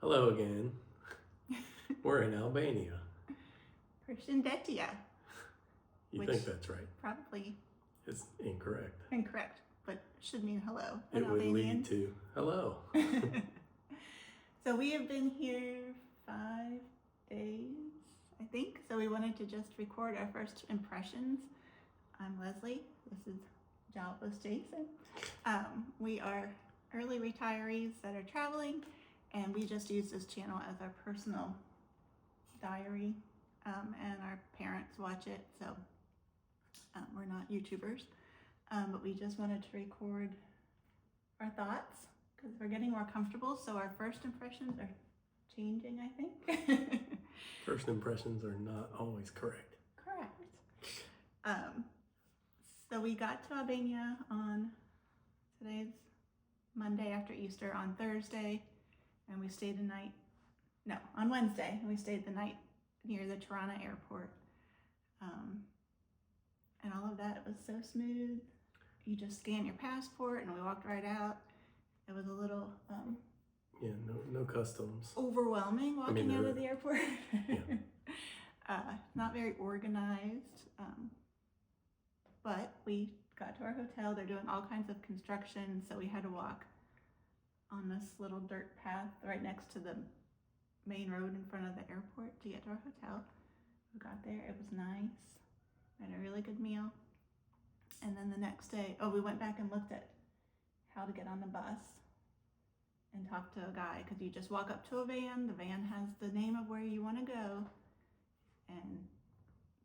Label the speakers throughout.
Speaker 1: Hello again. We're in Albania.
Speaker 2: Pershindetia.
Speaker 1: You think that's right?
Speaker 2: Probably
Speaker 1: It's incorrect.
Speaker 2: incorrect, but should mean hello.
Speaker 1: It would lead to hello.
Speaker 2: So we have been here 5 days, I think. So we wanted to just record our first impressions. I'm Leslie. This is jobless Jason. We are early retirees that are traveling, and we just use this channel as our personal diary, and our parents watch it, so we're not YouTubers, but we just wanted to record our thoughts because we're getting more comfortable, so our first impressions are changing, I think.
Speaker 1: First impressions are not always correct.
Speaker 2: Correct. So we got to Albania on, today's Monday after Easter, on Thursday, and we stayed the night, no, on Wednesday, and we stayed the night near the Tirana airport. And all of that was so smooth. You just scan your passport and we walked right out. It was a little
Speaker 1: no customs.
Speaker 2: overwhelming walking out of the airport.
Speaker 1: Yeah.
Speaker 2: Not very organized, but we got to our hotel. They're doing all kinds of construction, so we had to walk on this little dirt path right next to the main road in front of the airport to get to our hotel. We got there, it was nice. We had a really good meal. And then the next day, we went back and looked at how to get on the bus and talked to a guy, because you just walk up to a van, the van has the name of where you want to go, and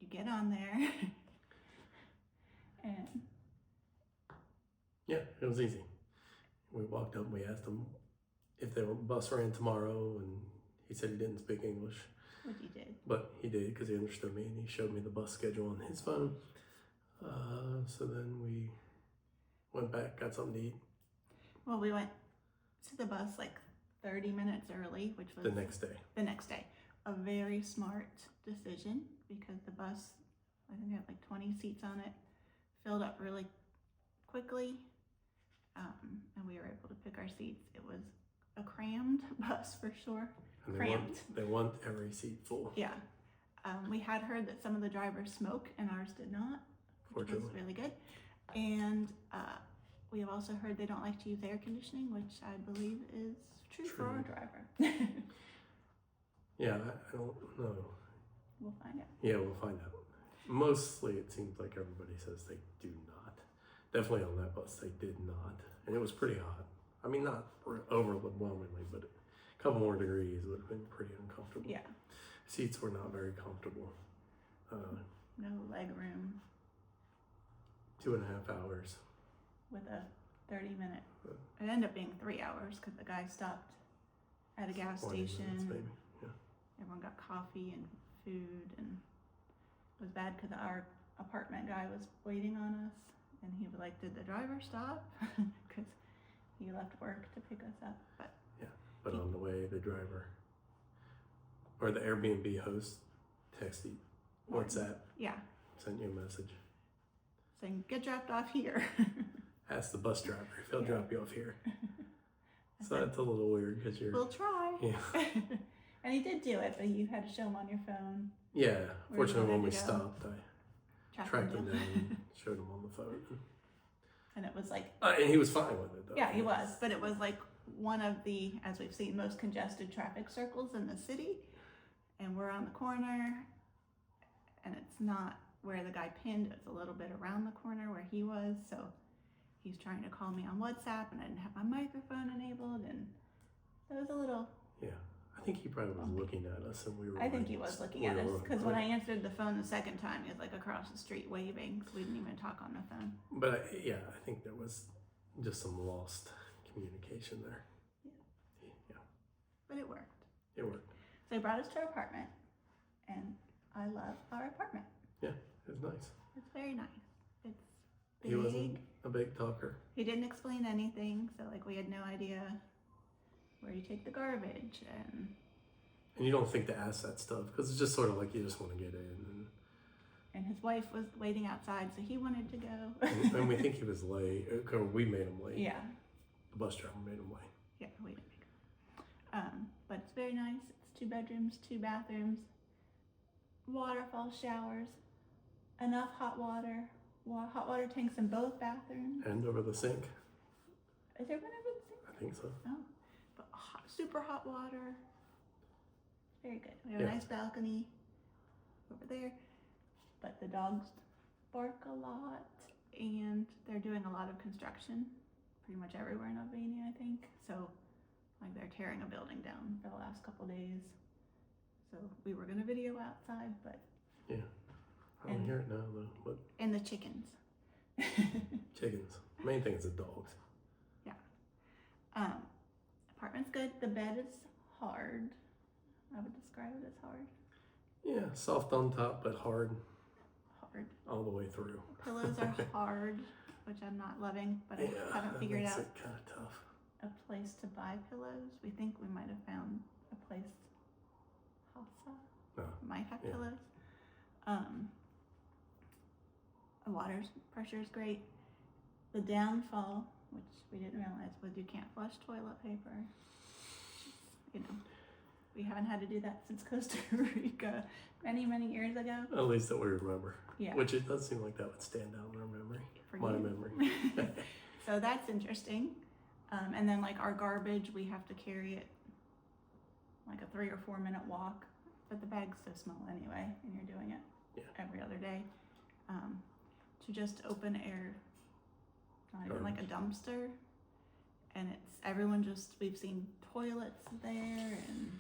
Speaker 2: you get on there. And
Speaker 1: yeah, it was easy. We walked up and we asked him if the bus ran tomorrow, and he said he didn't speak English.
Speaker 2: which he did.
Speaker 1: But he did, because he understood me, and he showed me the bus schedule on his phone. So then we went back, got something to eat.
Speaker 2: Well, we went to the bus like 30 minutes early, which was
Speaker 1: The next day.
Speaker 2: A very smart decision, because the bus, I think, had like 20 seats on it, filled up really quickly, and we were able to pick our seats. It was a crammed bus for sure.
Speaker 1: And
Speaker 2: Cramped.
Speaker 1: They want every seat full.
Speaker 2: Yeah. We had heard that some of the drivers smoke and ours did not, which was really good. And we have also heard they don't like to use air conditioning, which I believe is true. For our driver.
Speaker 1: Yeah, I don't know.
Speaker 2: We'll find out.
Speaker 1: Yeah, we'll find out. Mostly it seems like everybody says they do not. Definitely on that bus they did not. And it was pretty hot. I mean, not overwhelmingly, but a couple more degrees would have been pretty uncomfortable.
Speaker 2: Yeah.
Speaker 1: Seats were not very comfortable.
Speaker 2: No leg room.
Speaker 1: 2.5 hours.
Speaker 2: With a 30-minute, it ended up being 3 hours, because the guy stopped at a gas
Speaker 1: 20
Speaker 2: station.
Speaker 1: minutes, maybe. Yeah.
Speaker 2: Everyone got coffee and food, and it was bad because our apartment guy was waiting on us, and he was like, did the driver stop? Because he left work to pick us up.
Speaker 1: But on the way, the driver, or the Airbnb host, texted, WhatsApp, sent you a message
Speaker 2: saying, get dropped off here.
Speaker 1: Ask the bus driver if he'll drop you off here. So that's a little weird, because you're...
Speaker 2: We'll try.
Speaker 1: Yeah.
Speaker 2: And he did do it, but you had to show him on your phone.
Speaker 1: Yeah, fortunately when we stopped, I tracked him down and showed him on the phone.
Speaker 2: And it was like...
Speaker 1: and he was fine with it, though.
Speaker 2: Yeah, he was, but it was like one of the, as we've seen, most congested traffic circles in the city. And we're on the corner, and it's not where the guy pinned, it's a little bit around the corner where he was, so he's trying to call me on WhatsApp, and I didn't have my microphone enabled, and it was a little...
Speaker 1: Yeah, I think he probably was looking at us, and we were...
Speaker 2: I think he was looking at us, because when I answered the phone the second time, he was like across the street waving, so we didn't even talk on the phone.
Speaker 1: But I think there was just some lost communication there. Yeah.
Speaker 2: But it worked.
Speaker 1: It worked.
Speaker 2: So he brought us to our apartment, and I love our apartment.
Speaker 1: Yeah, it was nice.
Speaker 2: It's very nice. It's big.
Speaker 1: He wasn't a big talker.
Speaker 2: He didn't explain anything, so like we had no idea where you take the garbage, and
Speaker 1: you don't think to ask that stuff, because it's just sort of like you just want to get in.
Speaker 2: And his wife was waiting outside, so he wanted to go.
Speaker 1: And we think he was late, or we made him late.
Speaker 2: Yeah.
Speaker 1: The bus driver made him late.
Speaker 2: Yeah, we didn't make it. But it's very nice. It's 2 bedrooms, 2 bathrooms, waterfall showers, enough hot water, hot water tanks in both bathrooms.
Speaker 1: And over the sink.
Speaker 2: Is there one over the sink?
Speaker 1: I think so.
Speaker 2: Oh, but super hot water. Very good. We have a nice balcony over there, but the dogs bark a lot, and they're doing a lot of construction pretty much everywhere in Albania, I think. So, like, they're tearing a building down for the last couple days. So we were gonna video outside, but
Speaker 1: yeah, I don't hear it now though. But
Speaker 2: and the chickens.
Speaker 1: Chickens. Main thing is the dogs.
Speaker 2: Yeah. Apartment's good. The bed is hard. I would describe it as hard.
Speaker 1: Yeah, soft on top but hard.
Speaker 2: Hard.
Speaker 1: All the way through.
Speaker 2: Pillows are hard, which I'm not loving, but I haven't figured out
Speaker 1: it kind of tough.
Speaker 2: a place to buy pillows. We think we might have found a place. Hasa might have pillows. The water pressure is great. The downfall, which we didn't realize, was you can't flush toilet paper. You know, we haven't had to do that since Costa Rica many years ago.
Speaker 1: At least that we remember.
Speaker 2: Yeah.
Speaker 1: Which it does seem like that would stand out in our memory.
Speaker 2: For
Speaker 1: My
Speaker 2: you.
Speaker 1: memory.
Speaker 2: So that's interesting. And then like our garbage, we have to carry it like a 3 or 4 minute walk, but the bag's so small anyway, and you're doing it every other day. To just open air, not even like a dumpster, and it's everyone just, we've seen toilets there and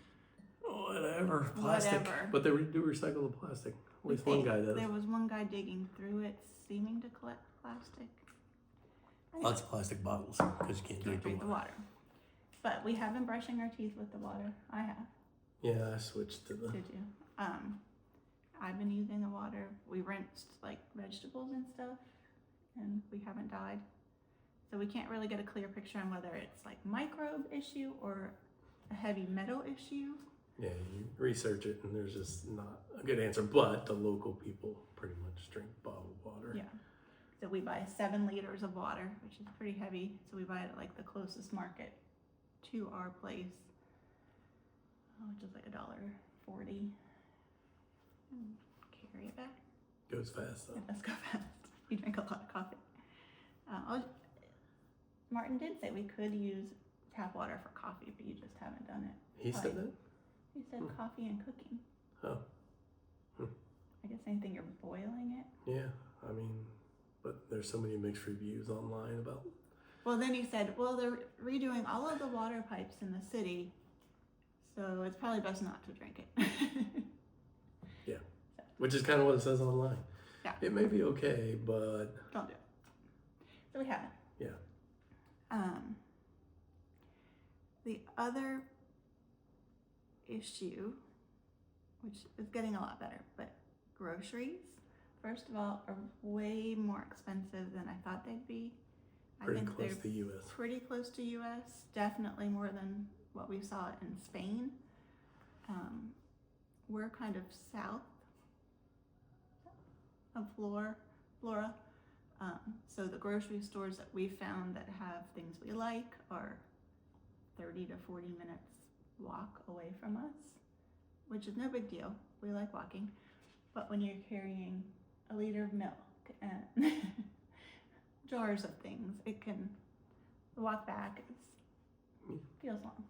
Speaker 1: whatever, plastic.
Speaker 2: Whatever.
Speaker 1: But they do recycle the plastic. At least one guy does.
Speaker 2: There was one guy digging through it, seeming to collect plastic.
Speaker 1: Lots of plastic bottles because you can't drink
Speaker 2: The water. But we have been brushing our teeth with the water. I have.
Speaker 1: Yeah, I switched to the.
Speaker 2: Did you? I've been using the water. We rinsed like vegetables and stuff, and we haven't died. So we can't really get a clear picture on whether it's like microbe issue or a heavy metal issue.
Speaker 1: Yeah, you research it and there's just not a good answer. But the local people pretty much drink bottled water.
Speaker 2: Yeah. So we buy 7 liters of water, which is pretty heavy. So we buy it at like the closest market to our place, which is like $1.40. And carry it back.
Speaker 1: Goes fast though.
Speaker 2: It does go fast. You drink a lot of coffee. Martin did say we could use tap water for coffee, but you just haven't done it.
Speaker 1: He said that?
Speaker 2: He said coffee and cooking.
Speaker 1: Oh.
Speaker 2: I guess anything you're boiling it.
Speaker 1: Yeah, I mean, but there's so many mixed reviews online about.
Speaker 2: Well, then he said, well, they're redoing all of the water pipes in the city, so it's probably best not to drink it.
Speaker 1: Yeah, which is kind of what it says online.
Speaker 2: Yeah.
Speaker 1: It may be okay, but.
Speaker 2: Don't do it. So we haven't.
Speaker 1: Yeah.
Speaker 2: The other issue, which is getting a lot better, but groceries, first of all, are way more expensive than I thought they'd be.
Speaker 1: Pretty
Speaker 2: I think
Speaker 1: close
Speaker 2: they're
Speaker 1: to U.S.
Speaker 2: pretty close to U.S., definitely more than what we saw in Spain. We're kind of south of Vlore. So the grocery stores that we found that have things we like are 30 to 40 minutes walk away from us, which is no big deal. We like walking. But when you're carrying a liter of milk and jars of things, the walk back feels long.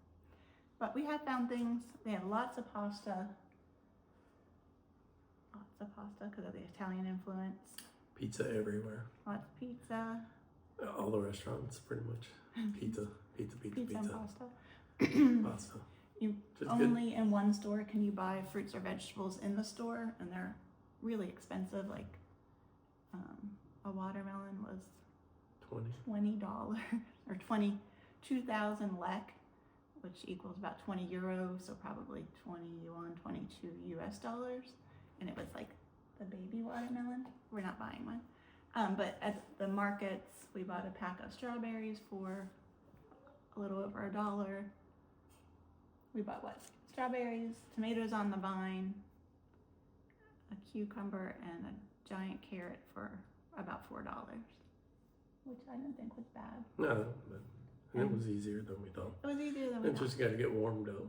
Speaker 2: But we have found things. They have lots of pasta because of the Italian influence.
Speaker 1: Pizza everywhere.
Speaker 2: Lots of pizza.
Speaker 1: All the restaurants, pretty much. Pizza.
Speaker 2: And pasta.
Speaker 1: Pasta.
Speaker 2: You
Speaker 1: Just
Speaker 2: only in one store can you buy fruits or vegetables in the store, and they're really expensive. Like a watermelon was $20 or 22,000 lek, which equals about 20 euros, so probably 21, 22 US dollars. And it was like the baby watermelon. We're not buying one. But at the markets, we bought a pack of strawberries for a little over $1. We bought strawberries, tomatoes on the vine, a cucumber, and a giant carrot for about $4, which I didn't think was bad.
Speaker 1: No, but it was easier than we thought.
Speaker 2: It was easier than we
Speaker 1: It
Speaker 2: thought.
Speaker 1: just got to get warmed up.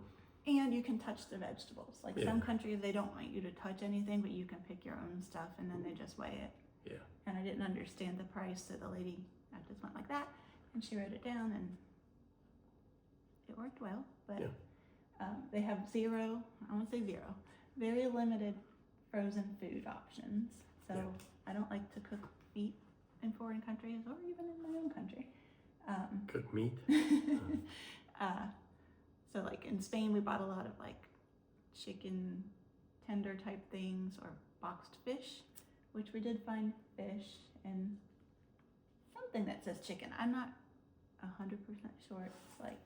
Speaker 2: And you can touch the vegetables. Like
Speaker 1: Yeah.
Speaker 2: some countries, they don't want you to touch anything, but you can pick your own stuff and then they just weigh it.
Speaker 1: Yeah.
Speaker 2: And I didn't understand the price, so the lady, I just went like that and she wrote it down and it worked well. But they have zero, I won't say zero, very limited frozen food options. So I don't like to cook meat in foreign countries or even in my own country.
Speaker 1: Cook meat.
Speaker 2: So like in Spain, we bought a lot of like chicken tender type things or boxed fish, which we did find fish and something that says chicken. I'm not 100% sure it's like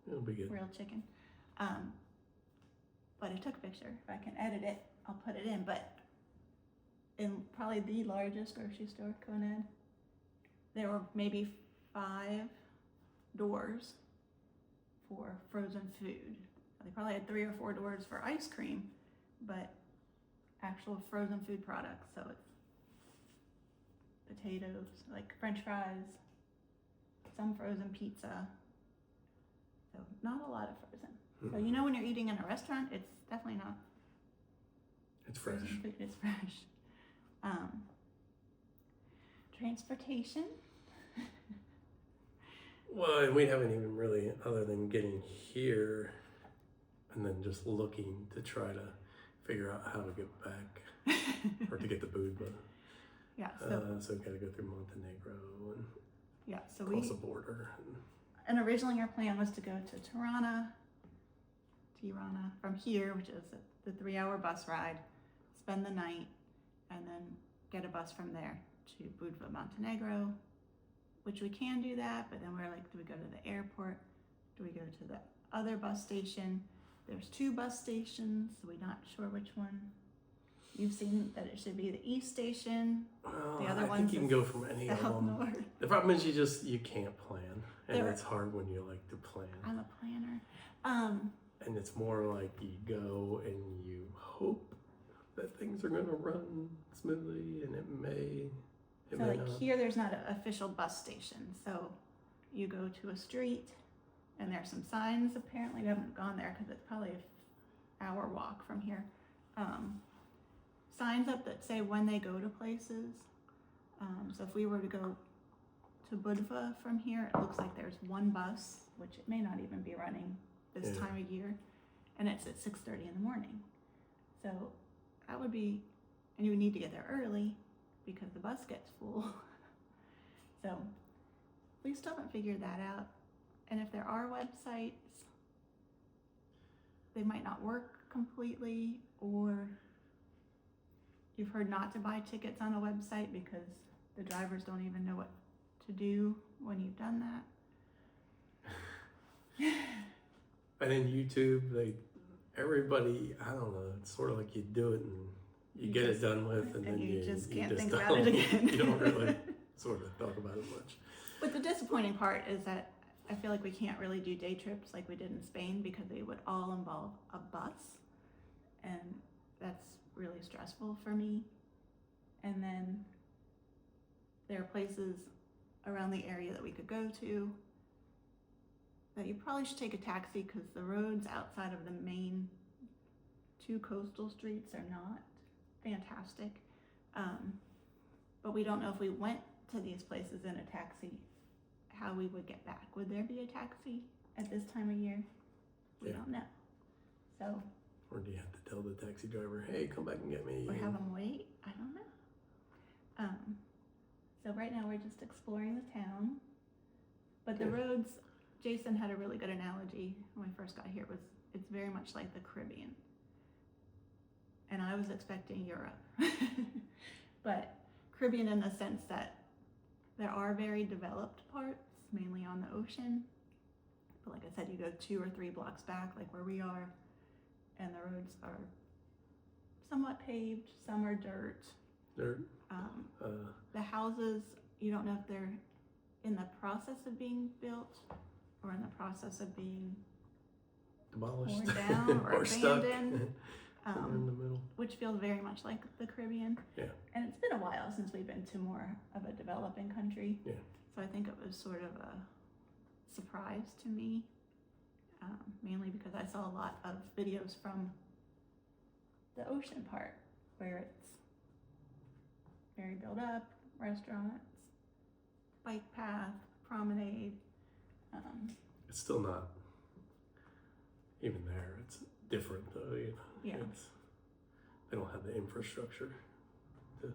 Speaker 1: It'll be good.
Speaker 2: real chicken. But I took a picture. If I can edit it, I'll put it in. But in probably the largest grocery store, Conad, there were maybe 5 doors for frozen food. They probably had 3 or 4 doors for ice cream, but actual frozen food products. So it's potatoes, like French fries, some frozen pizza. So not a lot of frozen. So you know when you're eating in a restaurant, it's definitely not.
Speaker 1: It's fresh.
Speaker 2: Frozen food is fresh. Transportation.
Speaker 1: Well, and we haven't even really, other than getting here and then just looking to try to figure out how to get back or to get the food, but
Speaker 2: Yeah.
Speaker 1: so we got to go through Montenegro and
Speaker 2: So
Speaker 1: cross the border.
Speaker 2: and originally our plan was to go to Tirana from here, which is the 3-hour bus ride, spend the night, and then get a bus from there to Budva, Montenegro, which we can do that, but then we're like, do we go to the airport? Do we go to the other bus station? There's 2 bus stations, so we're not sure which one. You've seen that it should be the east station.
Speaker 1: Well,
Speaker 2: The other
Speaker 1: I think you can go from any of
Speaker 2: south,
Speaker 1: them.
Speaker 2: north.
Speaker 1: The problem is you can't plan, and it's hard when you like to plan.
Speaker 2: I'm a planner.
Speaker 1: And it's more like you go and you hope that things are going to run smoothly, and it may
Speaker 2: So like
Speaker 1: not.
Speaker 2: here, there's not an official bus station. So you go to a street and there's some signs. Apparently we haven't gone there because it's probably an hour walk from here. Signs up that say when they go to places. So if we were to go to Budva from here, it looks like there's 1 bus, which it may not even be running this time of year. And it's at 6:30 in the morning. So that would be, and you would need to get there early because the bus gets full. So we still haven't figured that out. And if there are websites, they might not work completely, or you've heard not to buy tickets on a website because the drivers don't even know what to do when you've done that.
Speaker 1: And in YouTube, everybody, I don't know, it's sort of like you do it and you get it done with, and then
Speaker 2: you just can't think
Speaker 1: don't,
Speaker 2: about it again.
Speaker 1: You don't really sort of talk about it much.
Speaker 2: But the disappointing part is that I feel like we can't really do day trips like we did in Spain because they would all involve a bus, and that's really stressful for me. And then there are places around the area that we could go to that you probably should take a taxi because the roads outside of the main 2 coastal streets are not fantastic. But we don't know if we went to these places in a taxi, how we would get back. Would there be a taxi at this time of year? We don't know. So,
Speaker 1: or do you have to tell the taxi driver, hey, come back and get me?
Speaker 2: Or have them wait? I don't know. So right now we're just exploring the town. But the roads, Jason had a really good analogy when we first got here, it's very much like the Caribbean. And I was expecting Europe. But Caribbean in the sense that there are very developed parts, mainly on the ocean. But like I said, you go 2 or 3 blocks back, like where we are, and the roads are somewhat paved, some are dirt. The houses, you don't know if they're in the process of being built or in the process of being
Speaker 1: demolished,
Speaker 2: torn down or abandoned.
Speaker 1: Somewhere in the middle.
Speaker 2: Which feels very much like the Caribbean.
Speaker 1: Yeah.
Speaker 2: And it's been a while since we've been to more of a developing country.
Speaker 1: Yeah.
Speaker 2: So I think it was sort of a surprise to me. mainly because I saw a lot of videos from the ocean part where it's very built up, restaurants, bike path, promenade.
Speaker 1: It's still not even there. It's different though. You know?
Speaker 2: Yeah.
Speaker 1: They don't have the infrastructure to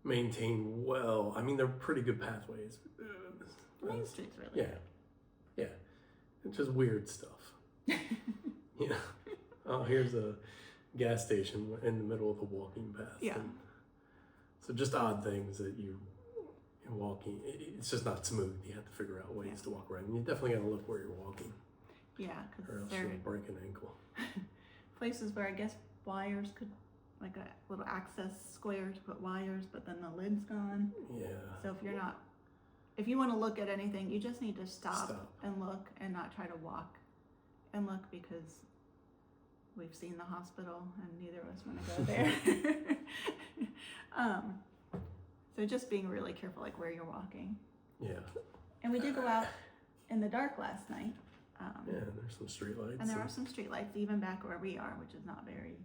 Speaker 1: maintain well. I mean, they're pretty good pathways.
Speaker 2: Main Street's really
Speaker 1: Yeah, yeah. It's just weird stuff. Yeah. Oh, here's a gas station in the middle of the walking path.
Speaker 2: Yeah.
Speaker 1: And so just odd things that you're walking. It's just not smooth. You have to figure out ways to walk around. And you definitely got to look where you're walking.
Speaker 2: Yeah,
Speaker 1: Or
Speaker 2: because
Speaker 1: else
Speaker 2: there
Speaker 1: you'll break an ankle.
Speaker 2: places where I guess wires could, like a little access square to put wires, but then the lid's gone.
Speaker 1: Yeah.
Speaker 2: So if you want to look at anything, you just need to stop and look and not try to walk and look, because we've seen the hospital and neither of us want to go there. So just being really careful, like where you're walking.
Speaker 1: Yeah.
Speaker 2: And we did go out in the dark last night.
Speaker 1: Yeah, and there's some street lights.
Speaker 2: And there are some street lights even back where we are, which is not very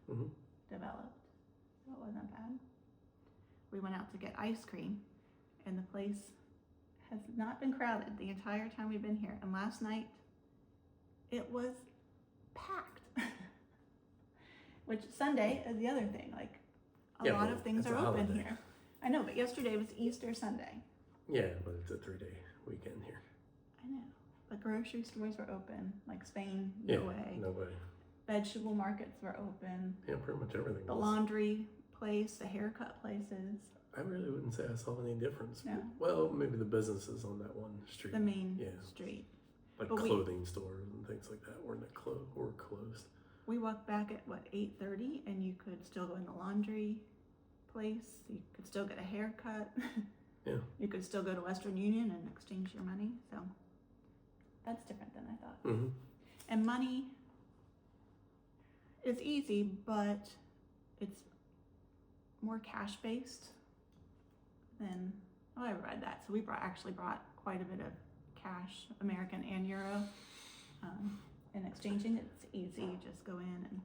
Speaker 1: Mhm.
Speaker 2: developed. So it wasn't bad. We went out to get ice cream, and the place has not been crowded the entire time we've been here. And last night, it was packed. Which Sunday is the other thing. Like a lot of things
Speaker 1: it's
Speaker 2: are
Speaker 1: a
Speaker 2: open
Speaker 1: holiday.
Speaker 2: here. I know, but yesterday was Easter Sunday.
Speaker 1: Yeah, but it's a 3-day weekend here.
Speaker 2: I know. The grocery stores were open, like Spain,
Speaker 1: Yeah,
Speaker 2: no way.
Speaker 1: nobody.
Speaker 2: Vegetable markets were open.
Speaker 1: Yeah, pretty much everything.
Speaker 2: The
Speaker 1: was.
Speaker 2: laundry place, the haircut places,
Speaker 1: I really wouldn't say I saw any difference.
Speaker 2: No.
Speaker 1: Well, maybe the businesses on that one street.
Speaker 2: the main
Speaker 1: Yeah.
Speaker 2: street.
Speaker 1: Like
Speaker 2: but
Speaker 1: clothing stores and things like that were closed.
Speaker 2: We walked back at 8:30, and you could still go in the laundry place. You could still get a haircut.
Speaker 1: Yeah.
Speaker 2: You could still go to Western Union and exchange your money. So that's different than I thought.
Speaker 1: Mm-hmm.
Speaker 2: And money is easy, but it's more cash based than, I read that. So we actually brought quite a bit of cash, American and Euro. And exchanging, it's easy. Just go in and.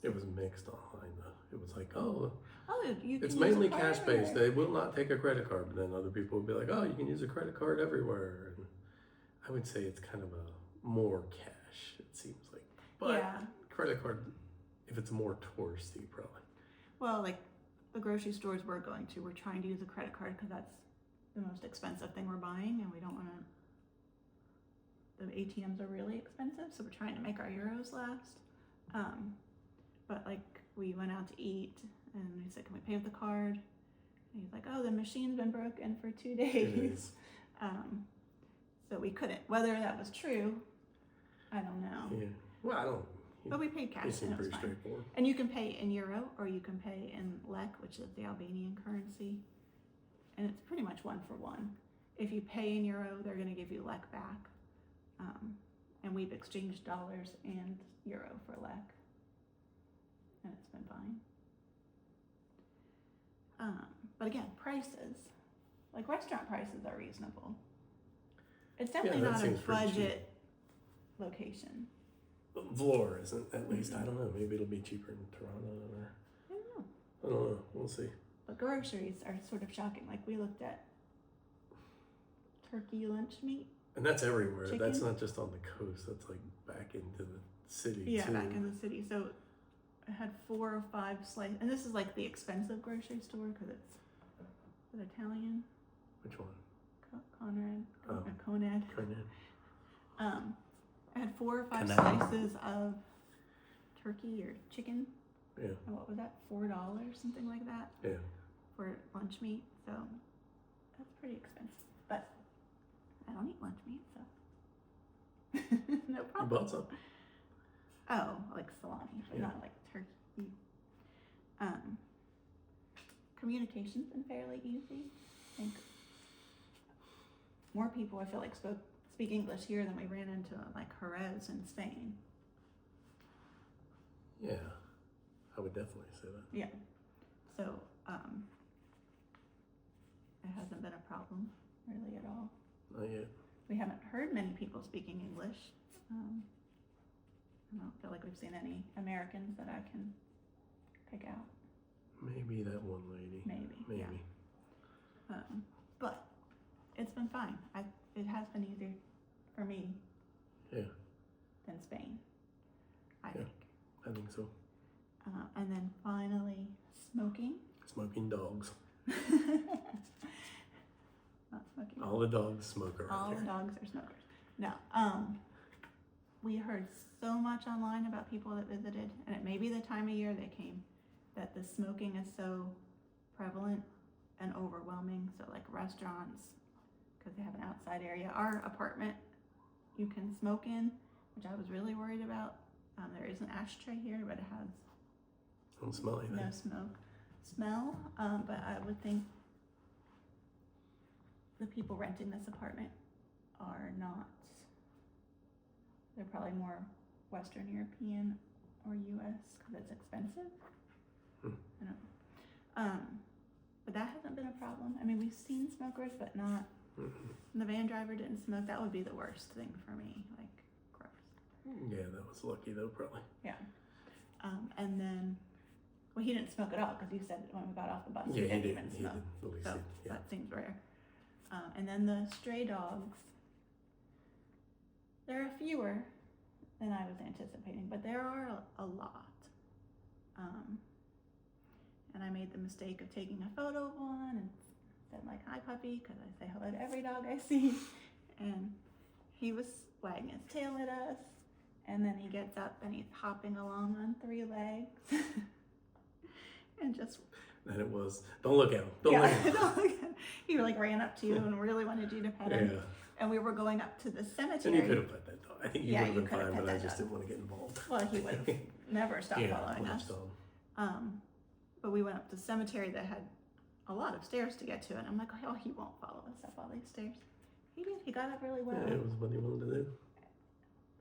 Speaker 1: It was mixed online though. It was like, oh,
Speaker 2: You can
Speaker 1: it's
Speaker 2: use
Speaker 1: mainly
Speaker 2: a card
Speaker 1: cash based.
Speaker 2: everywhere.
Speaker 1: They will not take a credit card. But then other people would be like, oh, you can use a credit card everywhere. And I would say it's kind of a more cash. It seems like, but
Speaker 2: Yeah.
Speaker 1: credit card, if it's more touristy, probably.
Speaker 2: Well, like the grocery stores we're going to, we're trying to use a credit card because that's the most expensive thing we're buying, and we don't want to. The ATMs are really expensive, so we're trying to make our euros last. But like we went out to eat, and we said, "Can we pay with the card?" And he's like, "Oh, the machine's been broken for 2 days." So we couldn't. Whether that was true, I don't know.
Speaker 1: Yeah. Well, I don't.
Speaker 2: But we paid cash,
Speaker 1: It seemed
Speaker 2: and it was
Speaker 1: pretty
Speaker 2: fine.
Speaker 1: straightforward.
Speaker 2: And you can pay in euro, or you can pay in lek, which is the Albanian currency. And it's pretty much one for one. If you pay in euro, they're going to give you lek back. And we've exchanged dollars and euro for lek. And it's been fine. But again, prices. Like restaurant prices are reasonable. It's definitely
Speaker 1: that
Speaker 2: not a
Speaker 1: seems pretty cheap.
Speaker 2: budget location.
Speaker 1: Vlore isn't, at least. I don't know. Maybe it'll be cheaper in Toronto or.
Speaker 2: I don't know.
Speaker 1: I don't know. We'll see.
Speaker 2: But groceries are sort of shocking. Like we looked at turkey lunch meat.
Speaker 1: And that's everywhere.
Speaker 2: Chicken?
Speaker 1: That's not just on the coast. That's like back into the city
Speaker 2: Yeah,
Speaker 1: too.
Speaker 2: back in the city. So I had 4 or 5 slices. And this is like the expensive grocery store because it's is it Italian.
Speaker 1: Which one?
Speaker 2: Conrad.
Speaker 1: Oh.
Speaker 2: Conad.
Speaker 1: Conrad.
Speaker 2: I had 4 or 5
Speaker 1: Canal.
Speaker 2: slices of turkey or chicken.
Speaker 1: Yeah.
Speaker 2: And what was that? $4, something like that.
Speaker 1: Yeah.
Speaker 2: For lunch meat. So that's pretty expensive. But I don't eat lunch meat, so no
Speaker 1: You
Speaker 2: problem.
Speaker 1: bought some?
Speaker 2: Oh, like salami, but
Speaker 1: Yeah.
Speaker 2: not like turkey. Communication's been fairly easy. I think more people, I feel like, speak English here than we ran into like Jerez in Spain.
Speaker 1: Yeah. I would definitely say that.
Speaker 2: Yeah. So it hasn't been a problem really at all.
Speaker 1: Not yet.
Speaker 2: We haven't heard many people speaking English. I don't feel like we've seen any Americans that I can pick out.
Speaker 1: Maybe that one lady.
Speaker 2: Maybe. Yeah. But it's been fine. It has been easier for me.
Speaker 1: Yeah.
Speaker 2: Than Spain, I think.
Speaker 1: I think so.
Speaker 2: And then finally, smoking.
Speaker 1: Smoking dogs.
Speaker 2: Not smoking.
Speaker 1: All the dogs smoke around
Speaker 2: All
Speaker 1: here.
Speaker 2: the dogs are smokers. No. We heard so much online about people that visited, and it may be the time of year they came, that the smoking is so prevalent and overwhelming. So like restaurants, because they have an outside area. Our apartment, you can smoke in, which I was really worried about. There is an ashtray here, but it has
Speaker 1: Don't smell anything.
Speaker 2: no smell. But I would think the people renting this apartment are not, they're probably more Western European or US because it's expensive. I don't know. But that hasn't been a problem. I mean, we've seen smokers, but not, the van driver didn't smoke. That would be the worst thing for me, like gross.
Speaker 1: Yeah, that was lucky though, probably.
Speaker 2: Yeah. And then, well, he didn't smoke at all because you said when we got off the bus,
Speaker 1: Yeah,
Speaker 2: he didn't
Speaker 1: he
Speaker 2: even
Speaker 1: didn't.
Speaker 2: smoke.
Speaker 1: At least
Speaker 2: So
Speaker 1: yeah.
Speaker 2: that seems rare. And then the stray dogs, there are fewer than I was anticipating, but there are a lot. And I made the mistake of taking a photo of one and said like, "Hi puppy," because I say hello to every dog I see. And he was wagging his tail at us, and then he gets up and he's hopping along on 3 legs. And just,
Speaker 1: And it was, don't look at him. Don't look at him.
Speaker 2: don't look at him. He like ran up to you and really wanted you to pet him.
Speaker 1: Yeah.
Speaker 2: And we were going up to the
Speaker 1: And
Speaker 2: cemetery.
Speaker 1: you could have pet that dog. I think you
Speaker 2: Yeah,
Speaker 1: would have
Speaker 2: you
Speaker 1: been
Speaker 2: could have
Speaker 1: fine,
Speaker 2: pet
Speaker 1: but I
Speaker 2: that
Speaker 1: just
Speaker 2: dog.
Speaker 1: didn't want to get involved.
Speaker 2: Well, he would have never stopped following us.
Speaker 1: Dog.
Speaker 2: But we went up to the cemetery that had a lot of stairs to get to, and I'm like, oh, he won't follow us up all these stairs. He did. He got up really well.
Speaker 1: Yeah, it was what he wanted to do.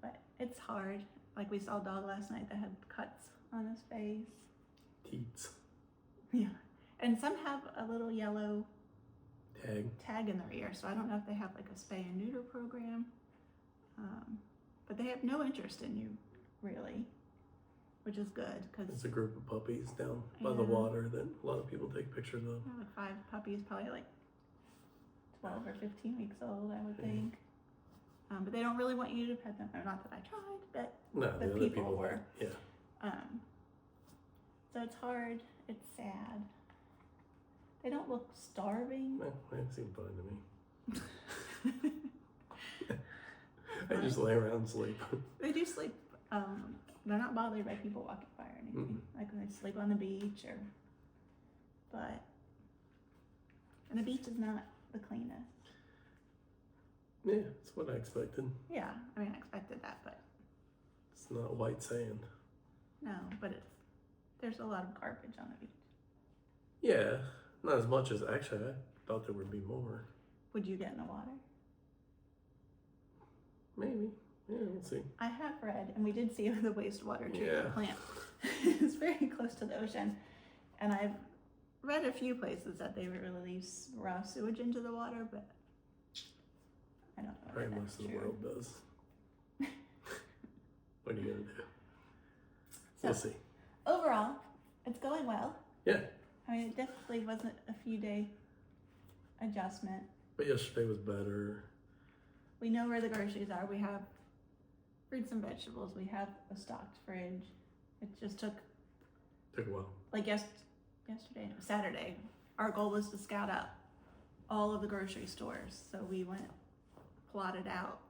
Speaker 2: But it's hard. Like we saw a dog last night that had cuts on his face.
Speaker 1: Teats.
Speaker 2: Yeah. And some have a little yellow
Speaker 1: Tag.
Speaker 2: in their ear, so I don't know if they have like a spay and neuter program. But they have no interest in you, really, which is good because
Speaker 1: It's a group of puppies down by the
Speaker 2: Yeah.
Speaker 1: water that a lot of people take pictures of.
Speaker 2: like 5 puppies, probably like 12 or 15 weeks old, I would
Speaker 1: Yeah.
Speaker 2: think. But they don't really want you to pet them. Or not that I tried, but
Speaker 1: No,
Speaker 2: The
Speaker 1: the other
Speaker 2: people
Speaker 1: people
Speaker 2: were.
Speaker 1: Yeah.
Speaker 2: so it's hard. It's sad. They don't look starving.
Speaker 1: No, they seem fine to me. I just lay around and sleep.
Speaker 2: They do sleep. They're not bothered by people walking by or anything. Like when they sleep on the beach and the beach is not the cleanest.
Speaker 1: Yeah, that's what I expected.
Speaker 2: Yeah, I mean, I expected that, but
Speaker 1: It's not white sand.
Speaker 2: no, but there's a lot of garbage on the beach.
Speaker 1: Yeah, not as much as actually I thought there would be more.
Speaker 2: Would you get in the water?
Speaker 1: Maybe. Yeah, we'll see.
Speaker 2: I have read, and we did see the wastewater treatment
Speaker 1: Yeah.
Speaker 2: plant. It's very close to the ocean. And I've read a few places that they release raw sewage into the water, but I don't know.
Speaker 1: Probably
Speaker 2: if
Speaker 1: most
Speaker 2: that's
Speaker 1: of the
Speaker 2: true.
Speaker 1: world does. What are you gonna do?
Speaker 2: So,
Speaker 1: We'll see.
Speaker 2: overall, it's going well.
Speaker 1: Yeah,
Speaker 2: I mean, it definitely wasn't a few day adjustment.
Speaker 1: but yesterday was better.
Speaker 2: We know where the groceries are. We have fruits and vegetables. We have a stocked fridge. It just took,
Speaker 1: Took a while.
Speaker 2: like Saturday, our goal was to scout out all of the grocery stores. So we plotted out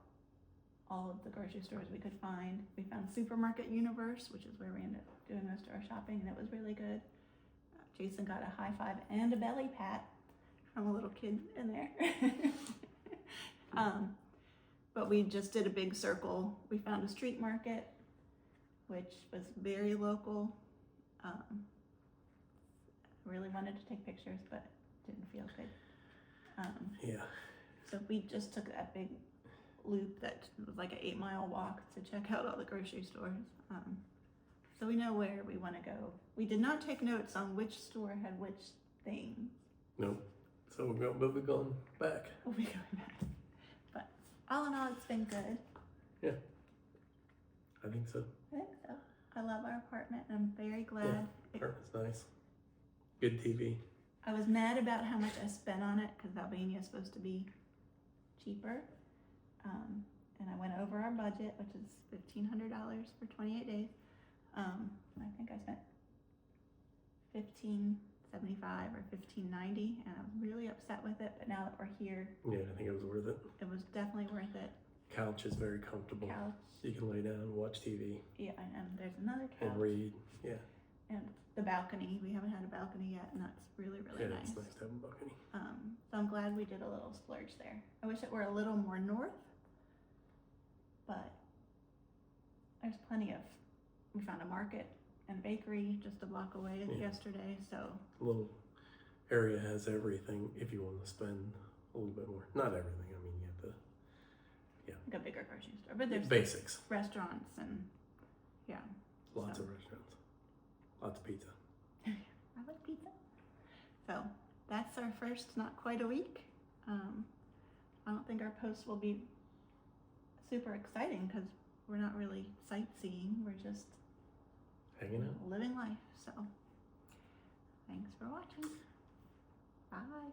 Speaker 2: all of the grocery stores we could find. We found Supermarket Universe, which is where we ended up doing most of our shopping, and it was really good. Jason got a high five and a belly pat from a little kid in there. But we just did a big circle. We found a street market, which was very local. I really wanted to take pictures, but didn't feel good.
Speaker 1: Yeah.
Speaker 2: So we just took that big loop that was like an 8-mile walk to check out all the grocery stores. So we know where we want to go. We did not take notes on which store had which thing.
Speaker 1: Nope. So we'll be going back.
Speaker 2: We'll be going back. But all in all, it's been good.
Speaker 1: Yeah. think so.
Speaker 2: I think so. I love our apartment, and I'm very glad.
Speaker 1: Apartment's nice. Good TV.
Speaker 2: I was mad about how much I spent on it because Albania is supposed to be cheaper. And I went over our budget, which is $1,500 for 28 days. I think I spent $1,575 or $1,590, and I was really upset with it. But now that we're here,
Speaker 1: Yeah, I think it was worth it.
Speaker 2: it was definitely worth it.
Speaker 1: Couch is very comfortable.
Speaker 2: Couch,
Speaker 1: You can lay down, watch TV,
Speaker 2: yeah, and there's another couch.
Speaker 1: and read. Yeah,
Speaker 2: And the balcony, we haven't had a balcony yet, and that's really, really
Speaker 1: yeah,
Speaker 2: nice.
Speaker 1: it's nice to have a balcony.
Speaker 2: So I'm glad we did a little splurge there. I wish it were a little more north, but there's plenty of, we found a market and bakery just a block away yesterday, so.
Speaker 1: A little area has everything if you want to spend a little bit more. Not everything, I mean, you have to,
Speaker 2: Like a bigger grocery store, but there's
Speaker 1: basics.
Speaker 2: restaurants and,
Speaker 1: Lots
Speaker 2: So.
Speaker 1: of restaurants. Lots of pizza.
Speaker 2: I like pizza. So that's our first, not quite a week. I don't think our post will be super exciting because we're not really sightseeing. We're just
Speaker 1: Hanging out.
Speaker 2: living life. So thanks for watching. Bye.